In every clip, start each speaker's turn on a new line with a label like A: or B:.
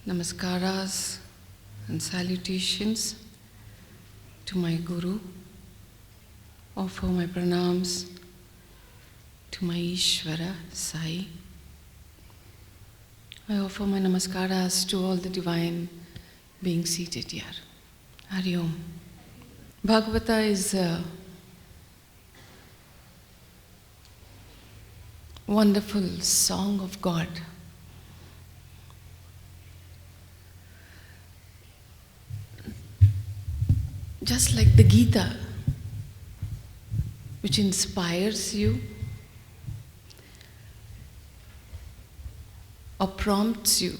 A: Namaskaras and salutations to my Guru. Offer my pranams to my Ishvara, Sai. I offer my namaskaras to all the divine beings seated here. Hari Om. Bhagavata is a wonderful song of God. Just like the Gita, which inspires you or prompts you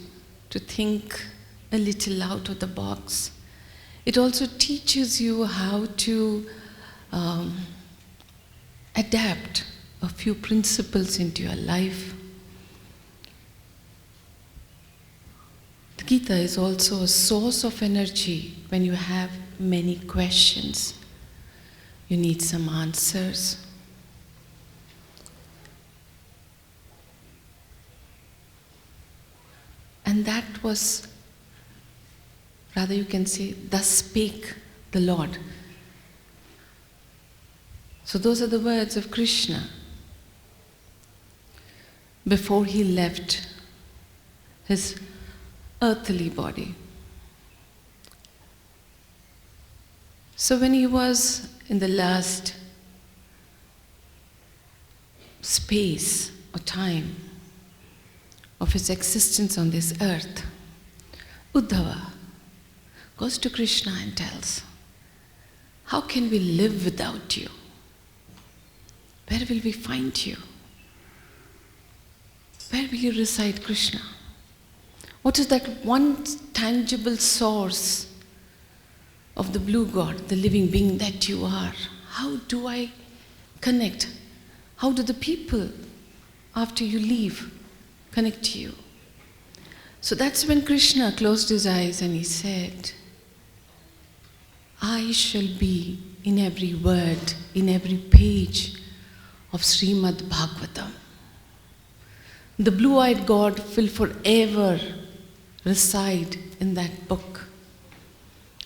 A: to think a little out of the box, it also teaches you how to adapt a few principles into your life. The Gita is also a source of energy when you have many questions. You need some answers. And that was, rather you can say, thus spake the Lord. So those are the words of Krishna before he left his earthly body. So when he was in the last space or time of his existence on this earth, Uddhava goes to Krishna and tells, how can we live without you? Where will we find you? Where will you reside, Krishna? What is that one tangible source of the blue God, the living being that you are? How do I connect? How do the people, after you leave, connect to you? So that's when Krishna closed his eyes and he said, I shall be in every word, in every page of Srimad Bhagwatam. The blue-eyed God will forever reside in that book.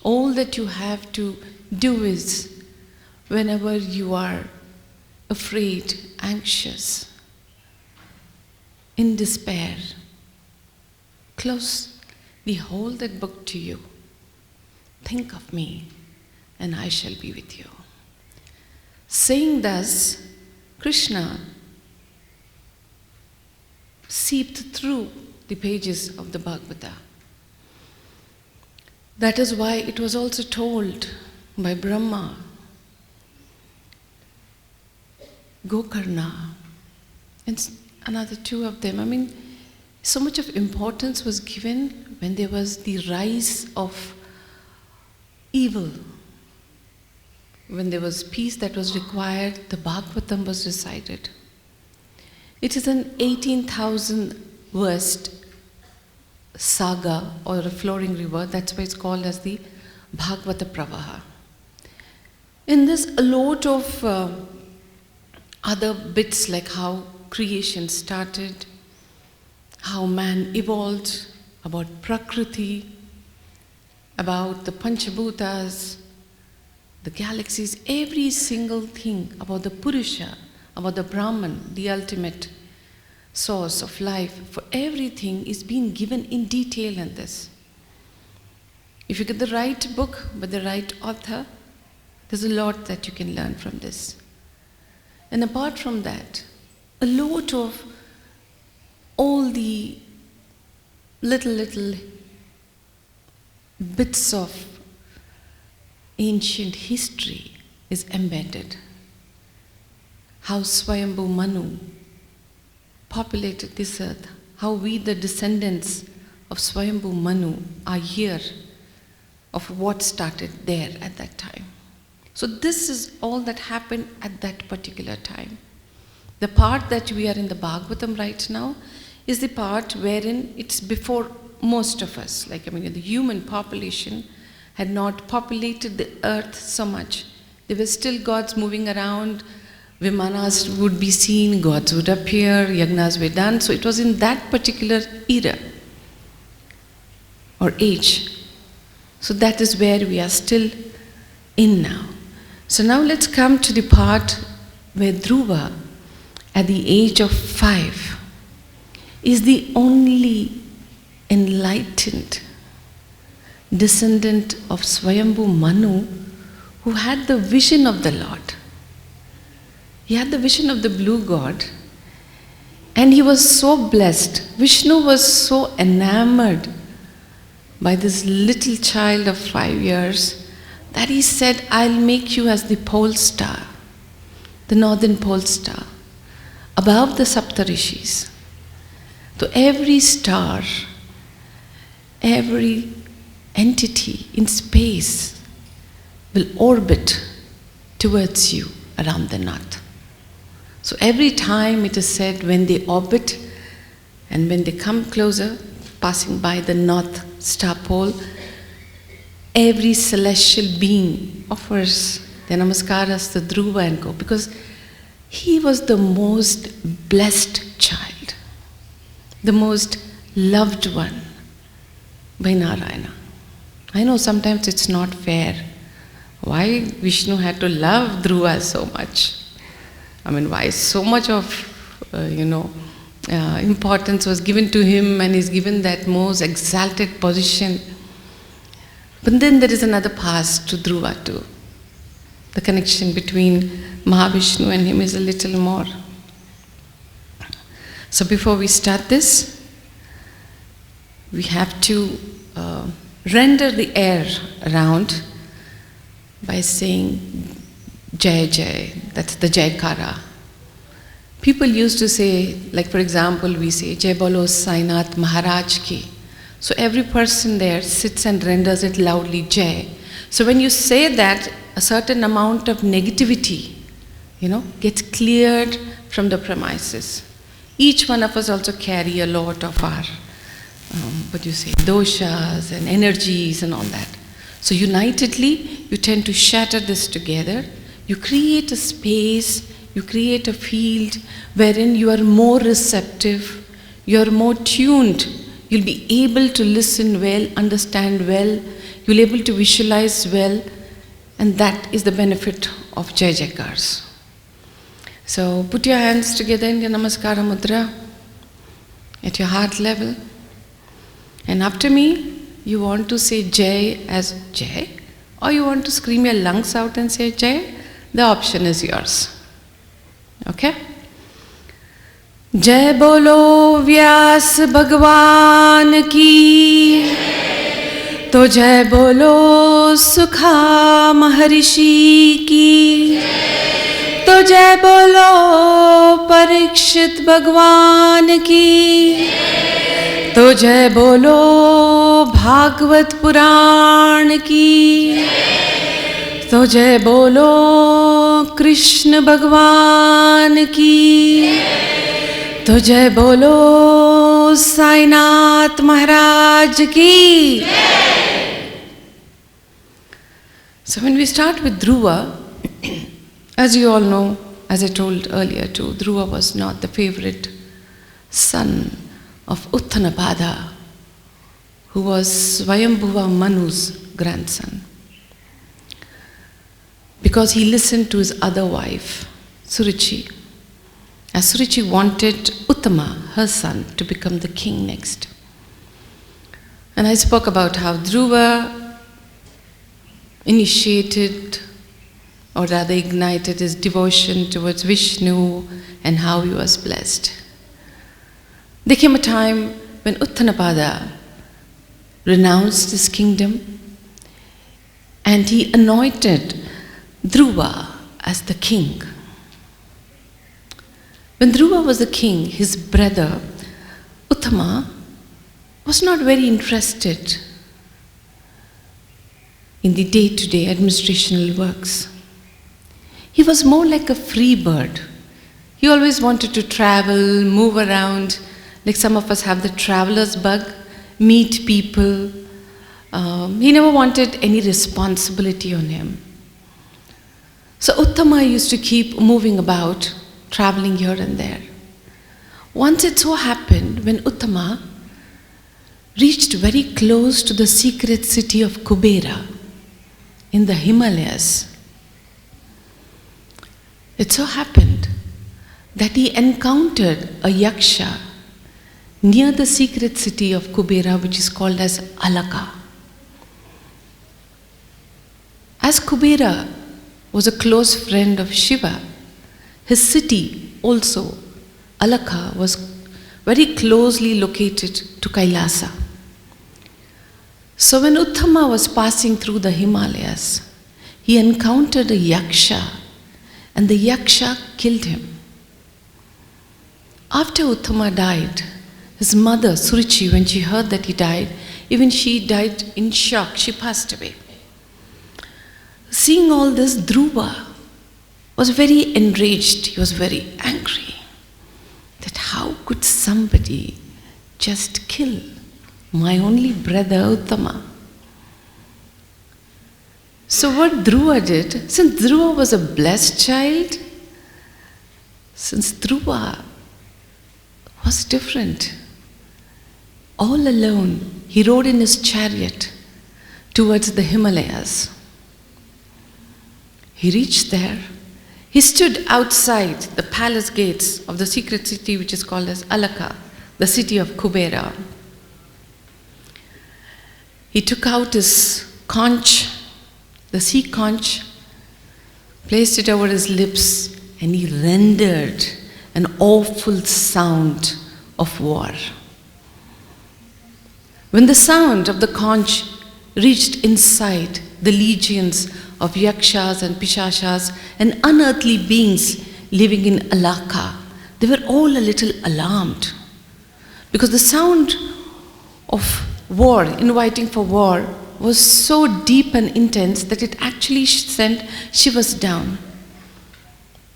A: All that you have to do is, whenever you are afraid, anxious, in despair, hold that book to you. Think of me, and I shall be with you. Saying thus, Krishna seeped through the pages of the Bhagavata. That is why it was also told by Brahma, Gokarna, and another two of them. So much of importance was given when there was the rise of evil. When there was peace that was required, the Bhagwatam was recited. It is an 18,000 verse saga or a flowing river. That's why it's called as the Bhagavata Pravaha. In this, a lot of other bits, like how creation started, how man evolved, about Prakriti, about the Panchabhutas, the galaxies, every single thing about the Purusha, about the Brahman, the ultimate source of life, for everything is being given in detail in this. If you get the right book by the right author, there's a lot that you can learn from this. And apart from that, a lot of all the little bits of ancient history is embedded. How Swayambhu Manu populated this earth, how we, the descendants of Swayambhu Manu, are here of what started there at that time. So this is all that happened at that particular time. The part that we are in the Bhagavatam right now is the part wherein it's before most of us. The human population had not populated the earth so much. There were still gods moving around, Vimanas would be seen, gods would appear, yagnas were done. So it was in that particular era. or age. So that is where we are still in now. So now let's come to the part where Dhruva, at the age of 5, is the only enlightened descendant of Swayambhu Manu who had the vision of the Lord. He had the vision of the blue God, and he was so blessed. Vishnu was so enamored by this little child of 5 years that he said, I'll make you as the pole star, the northern pole star, above the Saptarishis. So every star, every entity in space will orbit towards you around the north. So every time it is said, when they orbit and when they come closer, passing by the north star pole, every celestial being offers their namaskaras to Dhruva and go, because he was the most blessed child, the most loved one by Narayana. I know sometimes it's not fair. Why Vishnu had to love Dhruva so much? I mean, why so much of, importance was given to him, and he's given that most exalted position. But then there is another path to Dhruva too. The connection between Mahavishnu and him is a little more. So before we start this, we have to render the air around by saying Jai Jai, that's the Jaikara. People used to say, like for example, we say Jai Bolo Sainath Maharaj Ki. So every person there sits and renders it loudly Jai. So when you say that, a certain amount of negativity, gets cleared from the premises. Each one of us also carry a lot of our, doshas and energies and all that. So unitedly, you tend to shatter this together. You create a space, you create a field wherein you are more receptive, you are more tuned. You'll be able to listen well, understand well, you'll be able to visualize well, and that is the benefit of Jai Jaikars. So put your hands together in your Namaskara Mudra at your heart level. And after me, you want to say Jai as Jai, or you want to scream your lungs out and say Jai, the option is yours. Okay? Jai Bolo Vyas Bhagwan Ki, to Jai Bolo Sukha Maharishi Ki, to Jai Bolo Parikshit Bhagwan Ki, to Jai Bolo Bhagavat Puran Ki, to Jai Bolo Krishna Bhagwan Ki, to Jai Bolo Sainath Maharaj Ki. So when we start with Dhruva, as you all know, as I told earlier too, Dhruva was not the favorite son of Uttanapada, who was Swayambhuva Manu's grandson, because he listened to his other wife, Suruchi. As Suruchi wanted Uttama, her son, to become the king next. And I spoke about how Dhruva initiated, or rather ignited, his devotion towards Vishnu and how he was blessed. There came a time when Uttanapada renounced his kingdom and he anointed Dhruva as the king. When Dhruva was the king, his brother Uttama was not very interested in the day-to-day administrational works. He was more like a free bird. He always wanted to travel, move around, like some of us have the traveler's bug, meet people. He never wanted any responsibility on him. So Uttama used to keep moving about, traveling here and there. Once it so happened when Uttama reached very close to the secret city of Kubera in the Himalayas. It so happened that he encountered a yaksha near the secret city of Kubera, which is called as Alaka. As Kubera was a close friend of Shiva, his city also, Alaka, was very closely located to Kailasa. So when Uttama was passing through the Himalayas, he encountered a yaksha, and the yaksha killed him. After Uttama died, his mother, Suruchi, when she heard that he died, even she died in shock, she passed away. Seeing all this, Dhruva was very enraged, he was very angry, that how could somebody just kill my only brother Uttama? So what Dhruva did, since Dhruva was a blessed child, since Dhruva was different, all alone, he rode in his chariot towards the Himalayas. He reached there. He stood outside the palace gates of the secret city which is called as Alaka, the city of Kubera. He took out his conch, the sea conch, placed it over his lips, and he rendered an awful sound of war. When the sound of the conch reached inside the legions of yakshas and pishashas and unearthly beings living in Alaka, they were all a little alarmed, because the sound of war, inviting for war, was so deep and intense that it actually sent shivers down.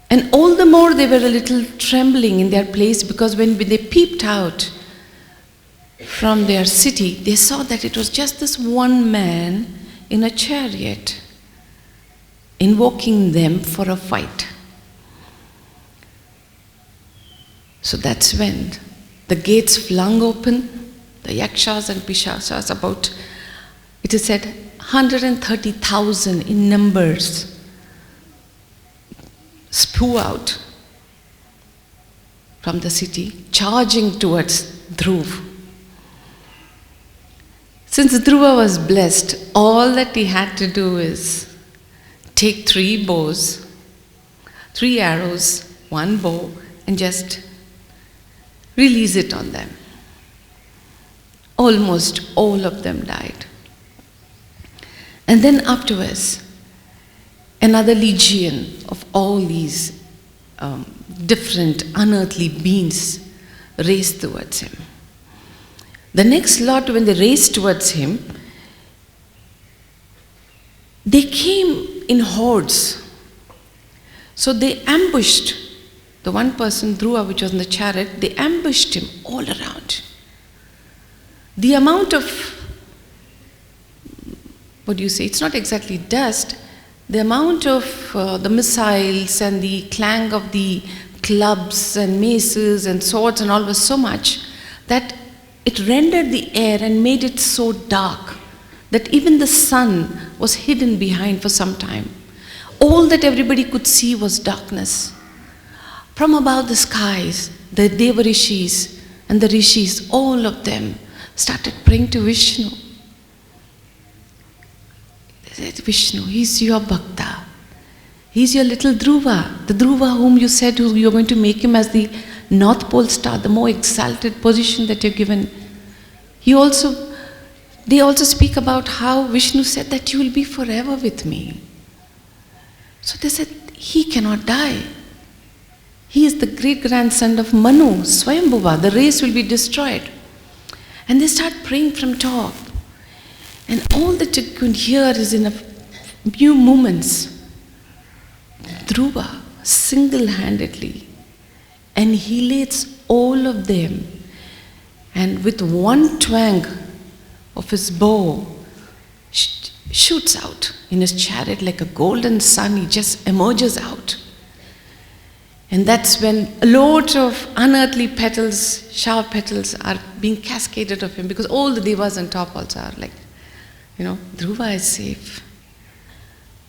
A: And all the more they were a little trembling in their place, because when they peeped out from their city, they saw that it was just this one man in a chariot invoking them for a fight. So that's when the gates flung open, the yakshas and pishashas, about, it is said, 130,000 in numbers, spew out from the city, charging towards Dhruva. Since Dhruva was blessed, all that he had to do is take 3 bows, 3 arrows, 1 bow, and just release it on them. Almost all of them died. And then afterwards, another legion of all these different unearthly beings raced towards him. The next lot, when they raced towards him, they came in hordes. So they ambushed the one person, Dhruva, which was in the chariot, they ambushed him all around. The amount of, what do you say, it's not exactly dust, the amount of the missiles and the clang of the clubs and maces and swords and all was so much that it rendered the air and made it so dark that even the sun was hidden behind for some time. All that everybody could see was darkness. From above the skies, the Deva Rishis and the Rishis, all of them started praying to Vishnu. They said, Vishnu, he's your Bhakta. He's your little Dhruva, the Dhruva whom you said you're going to make him as the North Pole star, the more exalted position that you're given. They also speak about how Vishnu said that you will be forever with me. So they said, he cannot die. He is the great-grandson of Manu, Swayambhuva. The race will be destroyed. And they start praying from top. And all that you could hear is in a few moments, Dhruva single-handedly annihilates all of them, and with one twang of his bow shoots out in his chariot like a golden sun. He just emerges out, And that's when loads of unearthly petals, shower petals are being cascaded of him, because all the devas on top also are like, Dhruva is safe.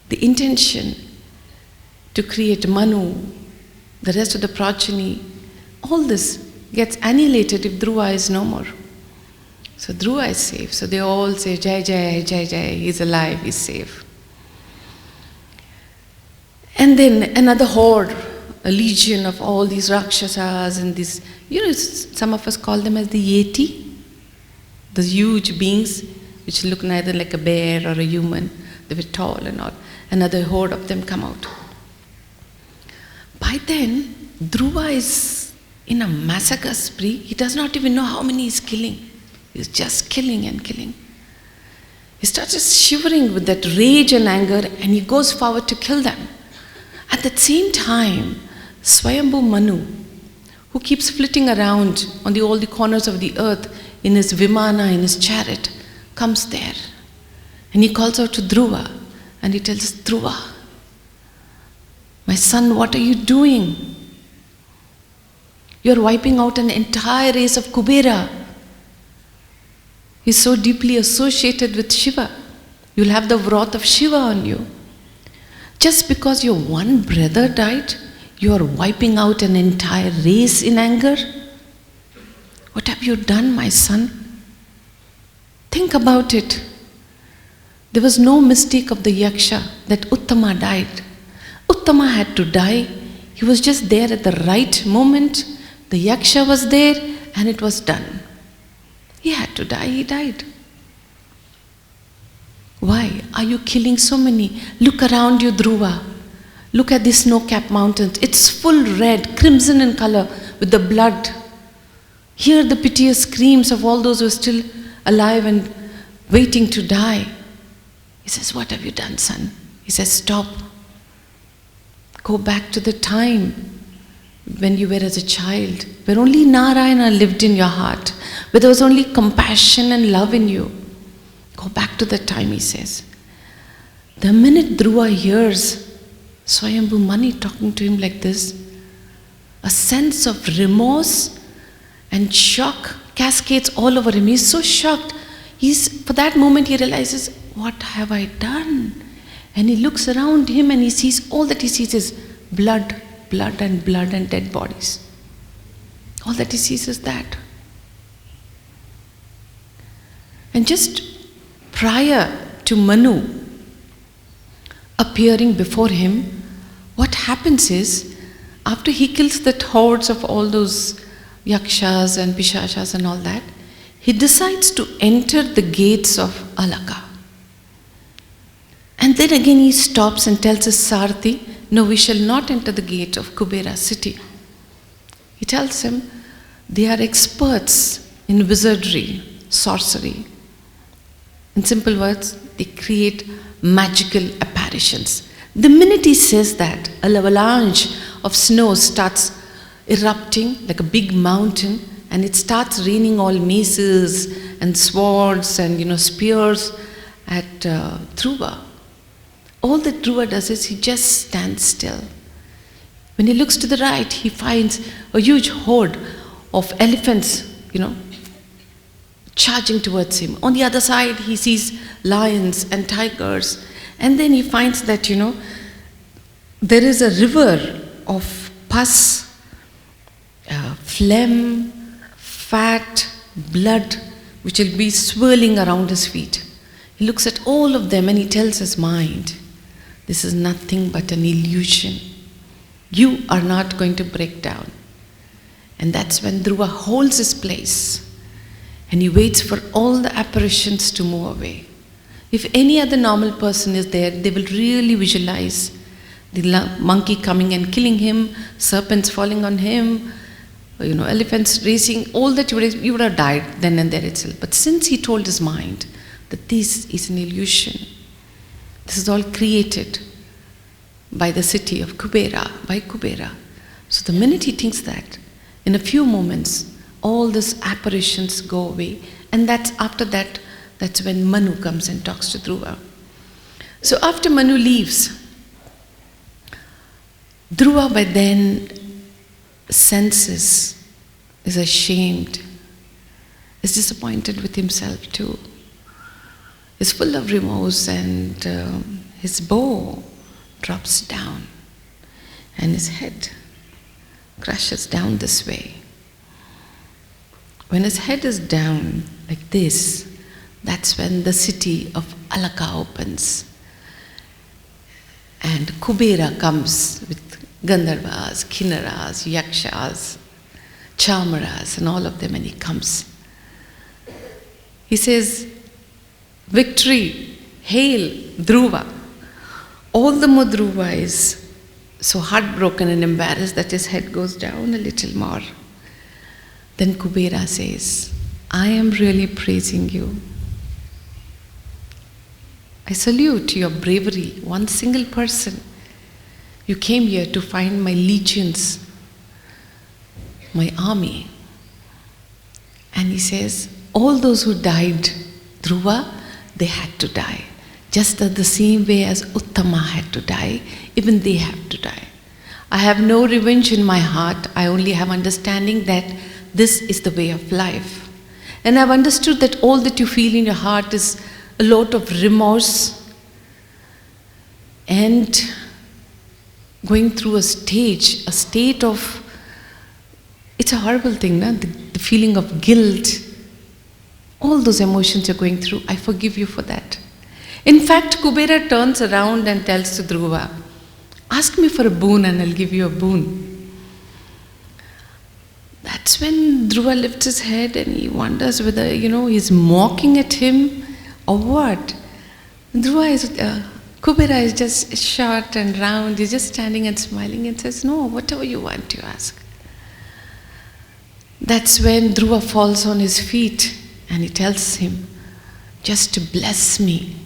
A: The intention to create Manu, the rest of the progeny, all this gets annihilated if Dhruva is no more. So Dhruva is safe. So they all say, Jai Jai, Jai Jai, he's alive, he's safe. And then another horde, a legion of all these Rakshasas and these, some of us call them as the Yeti, those huge beings which look neither like a bear or a human, they were tall and all. Another horde of them come out. By then, Dhruva is in a massacre spree. He does not even know how many he's killing. He's just killing and killing. He starts just shivering with that rage and anger, and he goes forward to kill them. At that same time, Swayambhu Manu, who keeps flitting around on all the corners of the earth in his Vimana, in his chariot, comes there. And he calls out to Dhruva, and he tells Dhruva, my son, what are you doing? You're wiping out an entire race of Kubera. He's so deeply associated with Shiva. You'll have the wrath of Shiva on you. Just because your one brother died, you are wiping out an entire race in anger? What have you done, my son? Think about it. There was no mistake of the Yaksha that Uttama died. Uttama had to die. He was just there at the right moment. The Yaksha was there and it was done. He had to die, he died. Why are you killing so many? Look around you, Dhruva. Look at these snow-capped mountains. It's full red, crimson in color with the blood. Hear the piteous screams of all those who are still alive and waiting to die. He says, what have you done, son? He says, stop. Go back to the time when you were as a child, where only Narayana lived in your heart, where there was only compassion and love in you. Go back to that time, he says. The minute Dhruva hears Swayambhu Mani talking to him like this, a sense of remorse and shock cascades all over him. He's so shocked. For that moment he realizes, what have I done? And he looks around him and he sees, all that he sees is blood, blood and dead bodies. All that he sees is that. And just prior to Manu appearing before him, what happens is, after he kills the hordes of all those yakshas and pishachas and all that, he decides to enter the gates of Alaka. And then again he stops and tells his Sarthi, no, we shall not enter the gate of Kubera city. He tells him, they are experts in wizardry, sorcery. In simple words, they create magical apparitions. The minute he says that, an avalanche of snow starts erupting like a big mountain, and it starts raining all maces and swords and spears at Dhruva. All that Dhruva does is he just stands still. When he looks to the right, he finds a huge horde of elephants, charging towards him. On the other side, he sees lions and tigers. And then he finds that, there is a river of pus, phlegm, fat, blood, which will be swirling around his feet. He looks at all of them and he tells his mind, this is nothing but an illusion. You are not going to break down. And that's when Dhruva holds his place and he waits for all the apparitions to move away. If any other normal person is there, they will really visualize the monkey coming and killing him, serpents falling on him, elephants racing, all that you would have died then and there itself. But since he told his mind that this is an illusion, this is all created by the city of Kubera, by Kubera. So the minute he thinks that, in a few moments, all these apparitions go away. And after that, that's when Manu comes and talks to Dhruva. So after Manu leaves, Dhruva by then senses, is ashamed, is disappointed with himself too, is full of remorse, and his bow drops down and his head crashes down this way. When his head is down like this, that's when the city of Alaka opens. And Kubera comes with Gandharvas, Kinnaras, Yakshas, Chamaras, and all of them, and he comes. He says, "Victory, hail, Dhruva." All the more Dhruva is so heartbroken and embarrassed that his head goes down a little more. Then Kubera says, "I am really praising you. I salute your bravery, one single person. You came here to find my legions, my army." And he says, all those who died, Dhruva, they had to die. Just the same way as Uttama had to die, even they have to die. I have no revenge in my heart. I only have understanding that this is the way of life. And I've understood that all that you feel in your heart is a lot of remorse and going through a state of, it's a horrible thing, no? The feeling of guilt. All those emotions you're going through, I forgive you for that. In fact, Kubera turns around and tells to Dhruva, "Ask me for a boon and I'll give you a boon." That's when Dhruva lifts his head and he wonders whether, he's mocking at him or what. Kubera is just short and round, he's just standing and smiling and says, "No, whatever you want, you ask." That's when Dhruva falls on his feet and he tells him, "Just to bless me,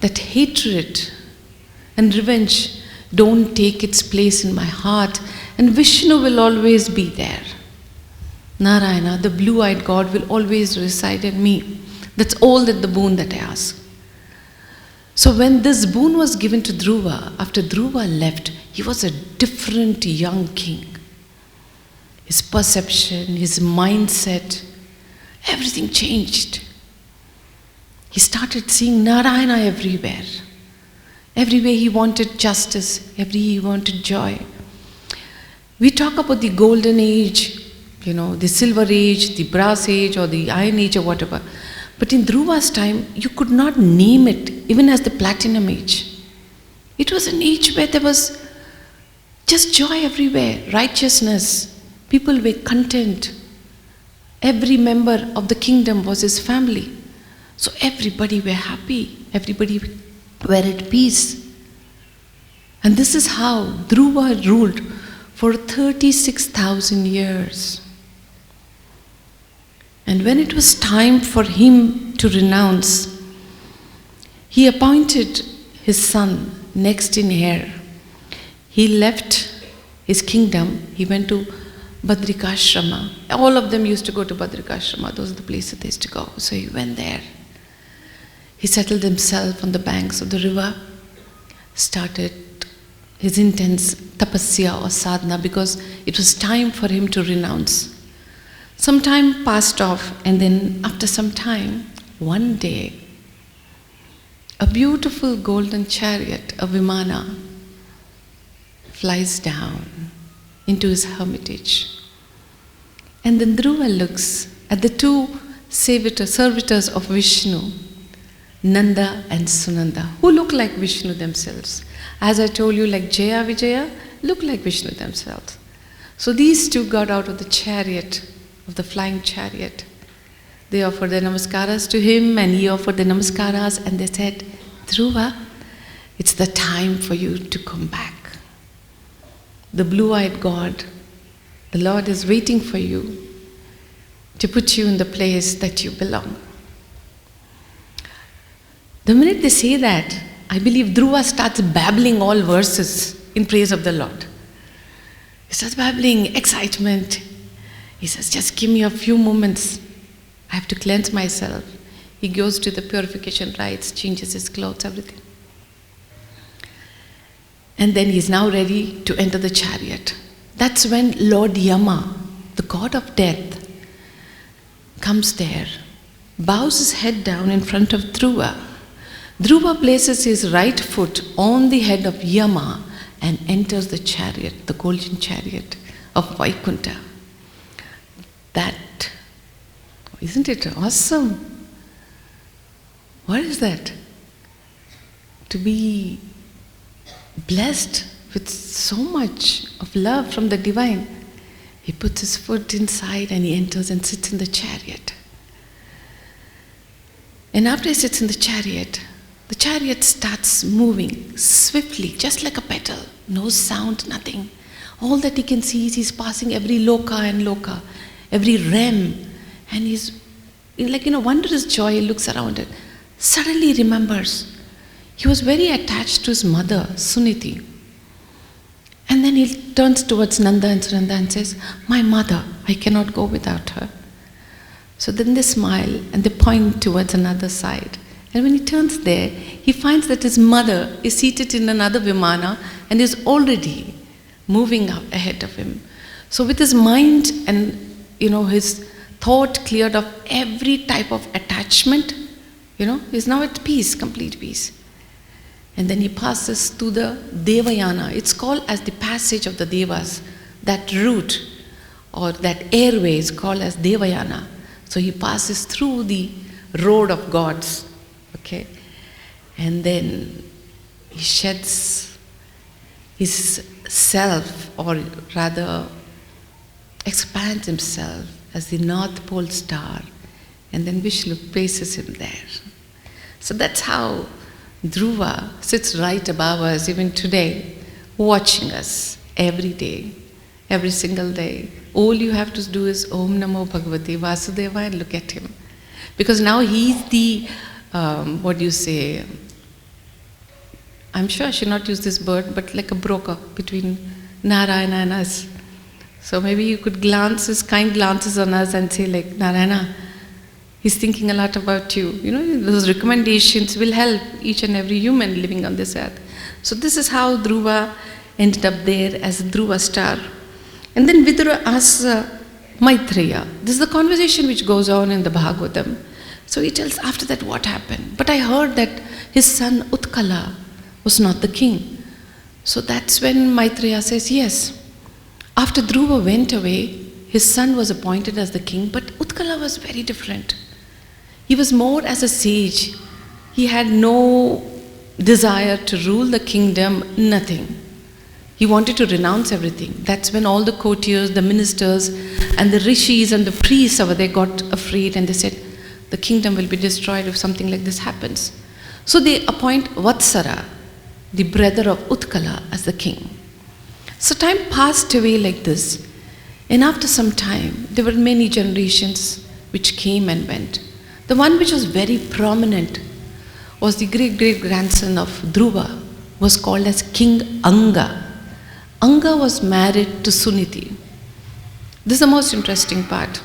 A: that hatred and revenge don't take its place in my heart, and Vishnu will always be there. Narayana, the blue-eyed God, will always reside in me. That's all that the boon that I ask." So when this boon was given to Dhruva, after Dhruva left, he was a different young king. His perception, his mindset, everything changed. He started seeing Narayana everywhere. Everywhere he wanted justice, everywhere he wanted joy. We talk about the golden age, the silver age, the brass age, or the iron age, or whatever. But in Dhruva's time, you could not name it even as the platinum age. It was an age where there was just joy everywhere, righteousness. People were content. Every member of the kingdom was his family. So everybody were happy. Everybody were at peace. And this is how Dhruva ruled for 36,000 years. And when it was time for him to renounce, he appointed his son next in heir. He left his kingdom, he went to Badrikashrama. All of them used to go to Badrikashrama, those are the places they used to go. So he went there. He settled himself on the banks of the river, started his intense tapasya or sadhana, because it was time for him to renounce. Some time passed off, and then after some time, one day, a beautiful golden chariot, a Vimana, flies down into his hermitage. And then Dhruva looks at the two servitors of Vishnu, Nanda and Sunanda, who look like Vishnu themselves. As I told you, like Jaya, Vijaya, look like Vishnu themselves. So these two got out of the chariot, of the flying chariot. They offered their namaskaras to him, and he offered their namaskaras, and they said, "Dhruva, it's the time for you to come back. The blue-eyed God, the Lord is waiting for you to put you in the place that you belong." The minute they say that, I believe Dhruva starts babbling all verses in praise of the Lord. He starts babbling, excitement. He says, "Just give me a few moments. I have to cleanse myself." He goes to the purification rites, changes his clothes, everything. And then he's now ready to enter the chariot. that's when Lord Yama, the god of death, comes there, bows his head down in front of Dhruva. Dhruva places his right foot on the head of Yama and enters the chariot, the golden chariot of Vaikuntha. That, isn't it awesome? What is that? To be blessed with so much of love from the divine. He puts his foot inside and he enters and sits in the chariot. And after he sits in the chariot starts moving swiftly, just like a petal. No sound, nothing. All that he can see is he's passing every loka and loka, every realm. And he's like, wondrous joy. He looks around it. Suddenly he remembers he was very attached to his mother, Suniti. And then he turns towards Nanda and Sunanda and says, my mother, I cannot go without her. So then they smile and they point towards another side. And when he turns there, he finds that his mother is seated in another vimana and is already moving up ahead of him. So with his mind and his thought cleared of every type of attachment, he's now at peace, complete peace. And then he passes to the Devayana. It's called as the passage of the Devas. That route or that airway is called as Devayana. So he passes through the road of gods. Okay? And then he sheds his self, or rather expands himself as the North Pole star. And then Vishnu places him there. So that's how Dhruva sits right above us even today, watching us every day, every single day. All you have to do is Om Namo Bhagavate Vasudeva and look at him. Because now he's the, I'm sure I should not use this word, but like a broker between Narayana and us. So maybe you could glance his kind glances on us and say like, Narayana, he's thinking a lot about you. Those recommendations will help each and every human living on this earth. So this is how Dhruva ended up there as a Dhruva star. And then Vidura asks Maitreya. This is the conversation which goes on in the Bhagwatam. So he tells after that what happened. But I heard that his son Utkala was not the king. So that's when Maitreya says, yes. After Dhruva went away, his son was appointed as the king, but Utkala was very different. He was more as a sage. He had no desire to rule the kingdom, nothing. He wanted to renounce everything. That's when all the courtiers, the ministers, and the rishis and the priests over there got afraid and they said, the kingdom will be destroyed if something like this happens. So they appoint Vatsara, the brother of Utkala, as the king. So time passed away like this. And after some time, there were many generations which came and went. The one which was very prominent was the great-great-grandson of Dhruva, was called as King Anga. Anga was married to Suniti. This is the most interesting part.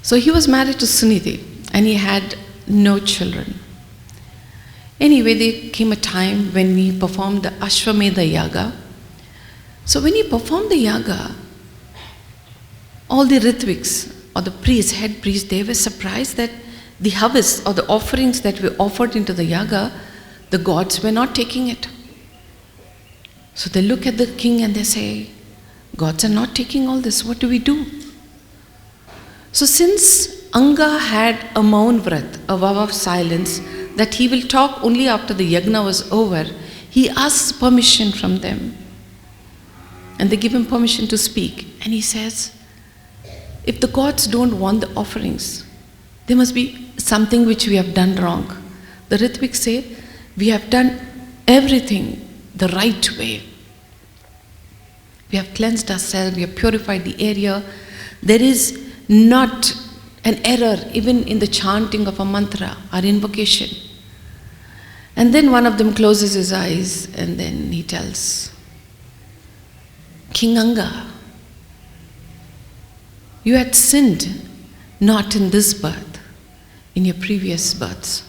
A: So he was married to Suniti and he had no children. Anyway, there came a time when we performed the Ashwamedha Yaga. So when he performed the Yaga, all the Ritviks or the priests, head priests, they were surprised that the havis or the offerings that were offered into the Yaga, the gods were not taking it. So they look at the king and they say, gods are not taking all this, what do we do? So since Anga had a maun vrat, a vow of silence, that he will talk only after the yagna was over, he asks permission from them. And they give him permission to speak. And he says, if the gods don't want the offerings, there must be something which we have done wrong. The Ritviks say, we have done everything the right way. We have cleansed ourselves, we have purified the area. There is not an error even in the chanting of a mantra or invocation. And then one of them closes his eyes and then he tells, King Anga, you had sinned not in this birth, in your previous births.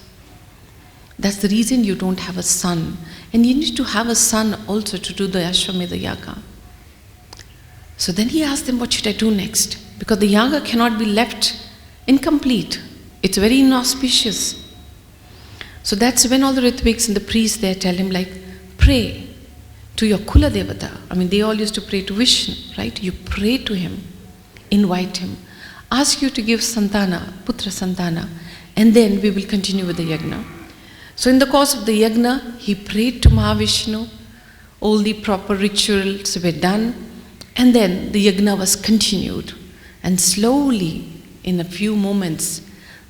A: That's the reason you don't have a son. And you need to have a son also to do the Ashwamedha Yaga. So then he asked them, what should I do next? Because the yaga cannot be left incomplete. It's very inauspicious. So that's when all the Ritviks and the priests there tell him, like, pray to your Kula Devata. I mean, they all used to pray to Vishnu, right? You pray to him, invite him, ask you to give Santana, Putra Santana, and then we will continue with the yagna. So in the course of the yagna, he prayed to Mahavishnu, all the proper rituals were done, and then the yagna was continued. And slowly, in a few moments,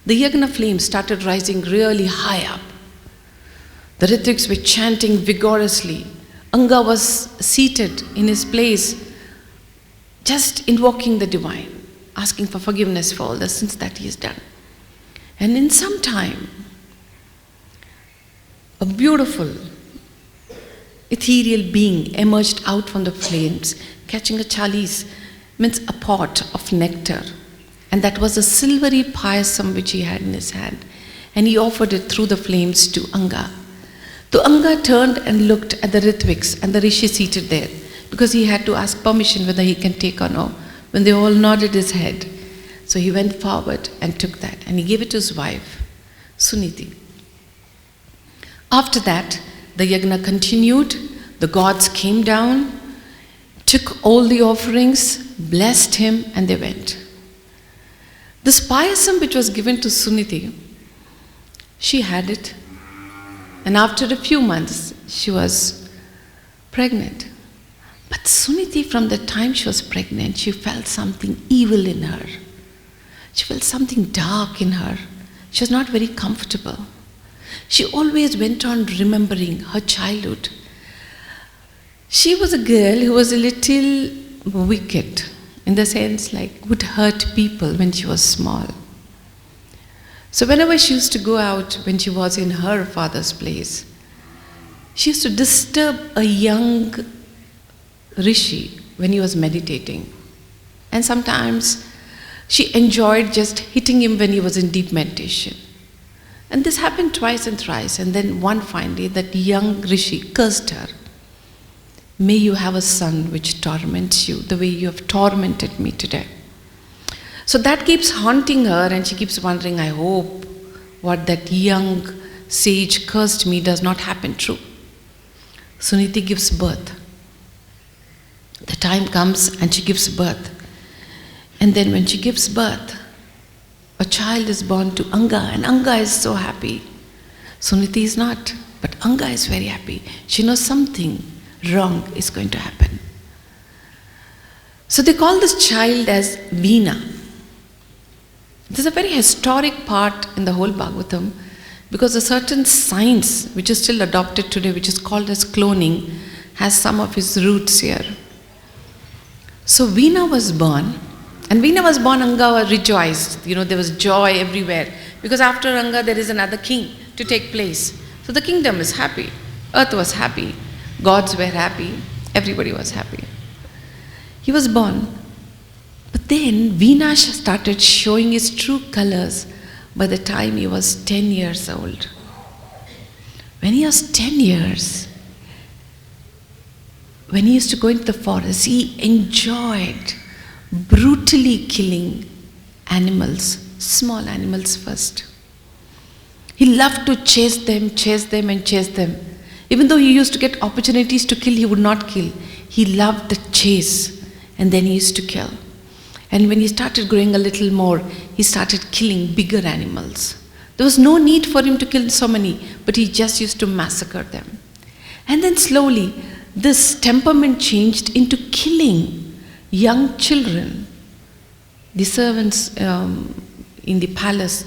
A: the yagna flame started rising really high up. The Ritviks were chanting vigorously. Anga was seated in his place, just invoking the divine, asking for forgiveness for all the sins that he has done. And in some time, a beautiful ethereal being emerged out from the flames, catching a chalice, means a pot of nectar. And that was a silvery payasam which he had in his hand. And he offered it through the flames to Anga. So Anga turned and looked at the Ritviks and the Rishi seated there, because he had to ask permission whether he can take or no. When they all nodded his head, so he went forward and took that, and he gave it to his wife, Suniti. After that, the yagna continued. The gods came down, took all the offerings, blessed him, and they went. This payasam which was given to Suniti, she had it. And after a few months, she was pregnant. But Suniti, from the time she was pregnant, she felt something evil in her. She felt something dark in her. She was not very comfortable. She always went on remembering her childhood. She was a girl who was a little wicked, in the sense like would hurt people when she was small. So whenever she used to go out when she was in her father's place, she used to disturb a young rishi when he was meditating. And sometimes she enjoyed just hitting him when he was in deep meditation. And this happened twice and thrice, and then one fine day that young rishi cursed her. May you have a son which torments you the way you have tormented me today. So that keeps haunting her, and she keeps wondering, I hope what that young sage cursed me does not happen true. Suniti gives birth. The time comes and she gives birth. And then when she gives birth, a child is born to Anga, and Anga is so happy. Suniti is not, but Anga is very happy. She knows something wrong is going to happen. So they call this child as Vena. This is a very historic part in the whole Bhagwatam, because a certain science which is still adopted today, which is called as cloning, has some of its roots here. So Vena was born, and Vena was born, Anga rejoiced. There was joy everywhere, because after Anga there is another king to take place. So the kingdom is happy, earth was happy, gods were happy, everybody was happy. He was born. But then Vena started showing his true colors by the time he was 10 years old. When he was 10 years, when he used to go into the forest, he enjoyed brutally killing animals, small animals first. He loved to chase them, and chase them. Even though he used to get opportunities to kill, he would not kill. He loved the chase, and then he used to kill. And when he started growing a little more, he started killing bigger animals. There was no need for him to kill so many, but he just used to massacre them. And then slowly, this temperament changed into killing young children. The servants in the palace,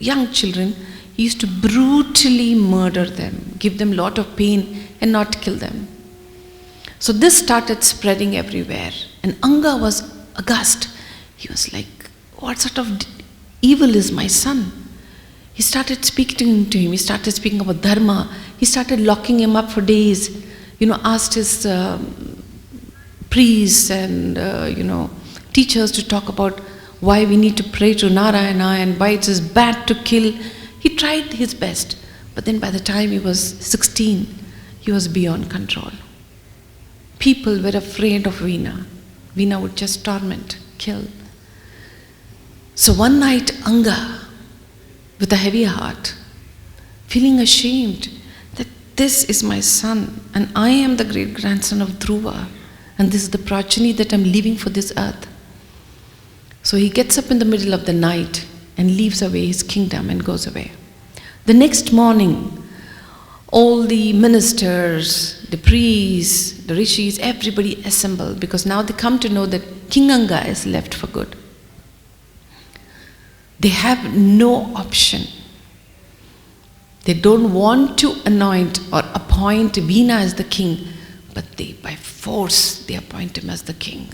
A: young children, he used to brutally murder them, give them a lot of pain and not kill them. So this started spreading everywhere. And Anga was aghast. He was like, what sort of evil is my son? He started speaking to him. He started speaking about dharma. He started locking him up for days. Asked his priests and, teachers to talk about why we need to pray to Narayana and why it is bad to kill. He tried his best. But then by the time he was 16, he was beyond control. People were afraid of Vena. Vena would just torment, kill. So one night, Anga, with a heavy heart, feeling ashamed that this is my son and I am the great grandson of Dhruva and this is the progeny that I'm leaving for this earth. So he gets up in the middle of the night and leaves away his kingdom and goes away. The next morning, all the ministers, the priests, the rishis, everybody assemble because now they come to know that King Anga is left for good. They have no option. They don't want to anoint or appoint Vena as the king, but by force they appoint him as the king.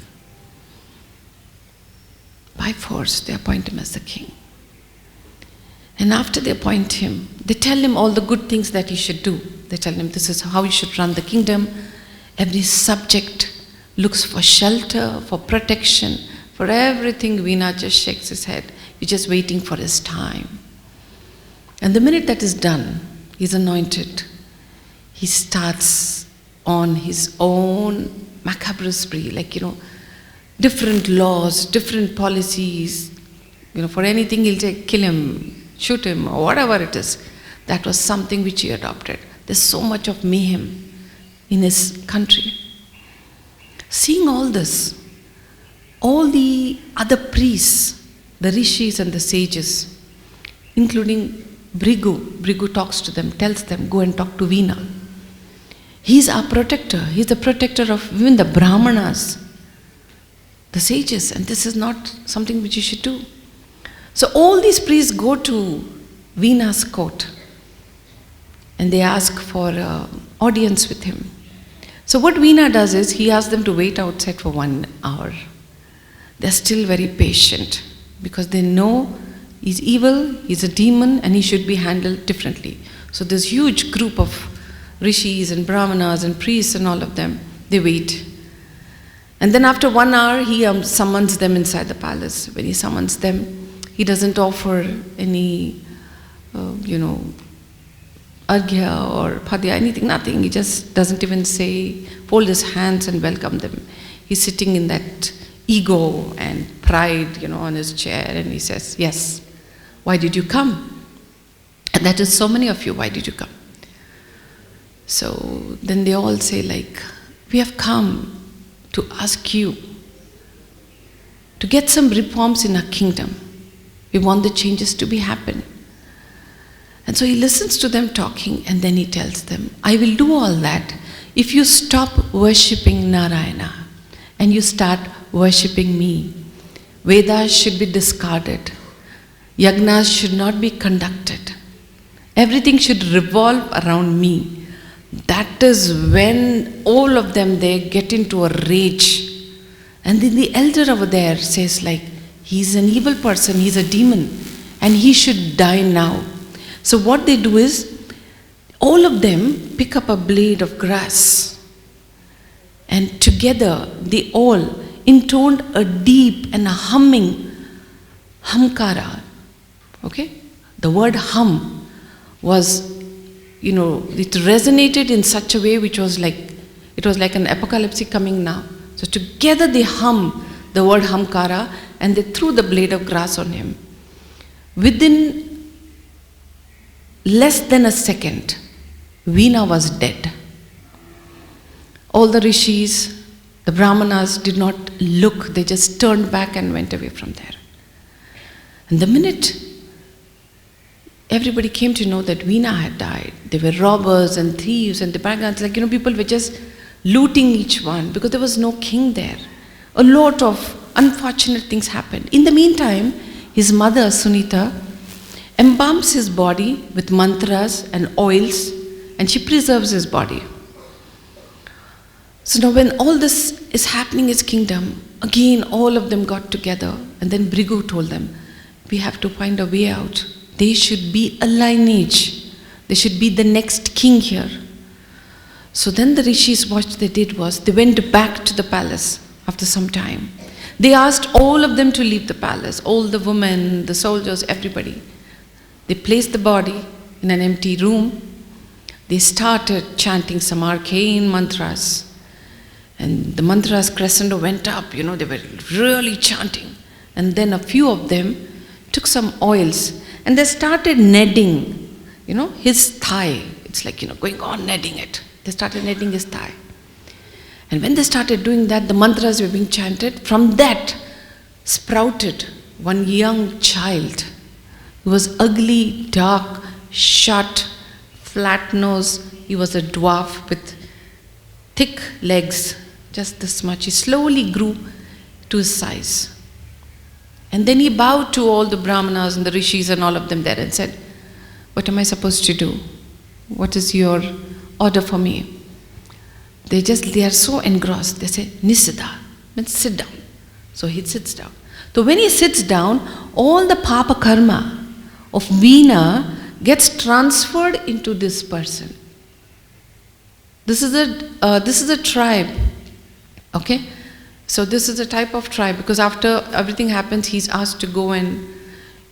A: By force they appoint him as the king. And after they appoint him, they tell him all the good things that he should do. They tell him this is how he should run the kingdom. Every subject looks for shelter, for protection, for everything. Vena just shakes his head. He's just waiting for his time. And the minute that is done, he's anointed. He starts on his own macabre spree, different laws, different policies. For anything he'll say, kill him, shoot him, or whatever it is. That was something which he adopted. There's so much of mayhem in his country. Seeing all this, all the other priests, the rishis and the sages, including Bhrigu talks to them, tells them, go and talk to Vena. He's our protector. He's the protector of even the brahmanas, the sages, and this is not something which you should do. So all these priests go to Vena's court and they ask for audience with him. So what Vena does is he asks them to wait outside for 1 hour. They're still very patient because they know he's evil, he's a demon, and he should be handled differently. So this huge group of rishis and brahmanas and priests and all of them, they wait. And then after 1 hour, he summons them inside the palace. When he summons them, he doesn't offer any, arghya or padya, anything, nothing. He just doesn't even say, fold his hands and welcome them. He's sitting in that ego and pride, on his chair, and he says, yes, why did you come? And that is so many of you, why did you come? So then they all say we have come to ask you to get some reforms in our kingdom. We want the changes to be happen. And so he listens to them talking and then he tells them, I will do all that if you stop worshipping Narayana and you start worshipping me. Vedas should be discarded. Yagnas should not be conducted. Everything should revolve around me. That is when all of them, they get into a rage. And then the elder over there says he's an evil person, he's a demon, and he should die now. So what they do is, all of them pick up a blade of grass and together they all intoned a deep and a humming hamkara. Okay? The word hum was, it resonated in such a way which was it was like an apocalypse coming now. So together they hum the word hamkara and they threw the blade of grass on him. Within less than a second, Vena was dead. All the rishis, the brahmanas did not look, they just turned back and went away from there. And the minute everybody came to know that Vena had died, there were robbers and thieves and the brigands, people were just looting each one because there was no king there. A lot of unfortunate things happened. In the meantime, his mother, Sunita, embalms his body with mantras and oils, and she preserves his body. So now when all this is happening in his kingdom, again all of them got together, and then Bhrigu told them, we have to find a way out. They should be a lineage. They should be the next king here. So then the rishis, what they did was, they went back to the palace after some time. They asked all of them to leave the palace, all the women, the soldiers, everybody. They placed the body in an empty room. They started chanting some arcane mantras. And the mantras crescendo went up, they were really chanting. And then a few of them took some oils and they started kneading, his thigh. It's like, going on kneading it. They started kneading his thigh. And when they started doing that, the mantras were being chanted. From that sprouted one young child. He was ugly, dark, short, flat nose. He was a dwarf with thick legs, just this much. He slowly grew to his size. And then he bowed to all the brahmanas and the rishis and all of them there and said, "What am I supposed to do? What is your order for me?" They are so engrossed. They say, "Nisida," means sit down. So he sits down. So when he sits down, all the papa karma of Vena gets transferred into this person. This is a tribe. Okay? So this is a type of tribe, because after everything happens, he's asked to go and,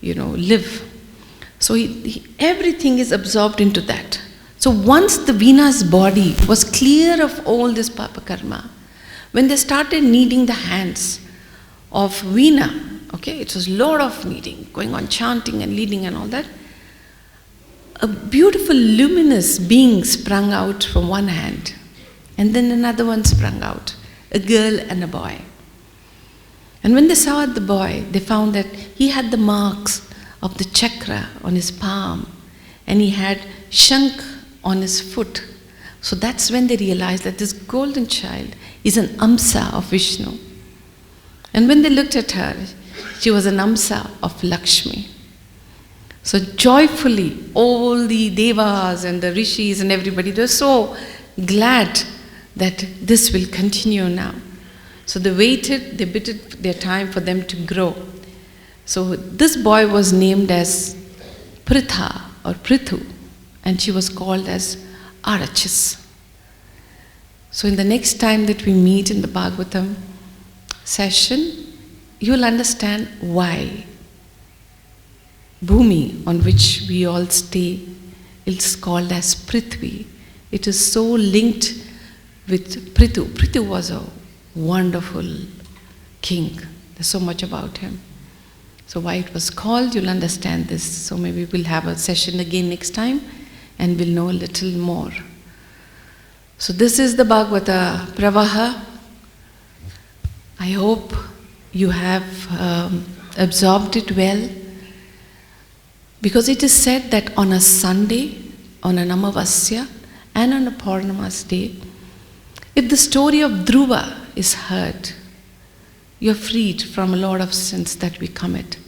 A: live. So everything is absorbed into that. So once the Vena's body was clear of all this papa karma, when they started kneading the hands of Vena, okay, it was a lot of kneading, going on chanting and leading and all that, a beautiful luminous being sprung out from one hand, and then another one sprung out, a girl and a boy. And when they saw the boy, they found that he had the marks of the chakra on his palm, and he had shank on his foot. So that's when they realized that this golden child is an Amsa of Vishnu. And when they looked at her, she was an Amsa of Lakshmi. So joyfully, all the devas and the rishis and everybody, they were so glad that this will continue now. So they bided their time for them to grow. So this boy was named as Pritha or Prithu, and she was called as Arachis. So in the next time that we meet in the Bhagwatam session, you will understand why Bhumi, on which we all stay, is called as Prithvi. It is so linked with Prithu. Prithu was a wonderful king. There's so much about him. So why it was called, you'll understand this. So maybe we'll have a session again next time and we'll know a little more. So this is the Bhagavata Pravaha. I hope you have absorbed it well, because it is said that on a Sunday, on an Amavasya and on a Purnamas day, if the story of Dhruva is heard, you're freed from a lot of sins that we commit.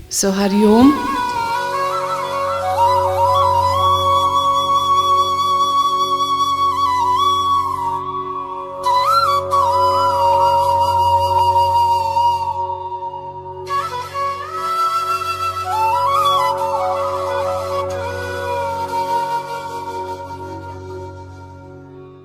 A: So Hari Om.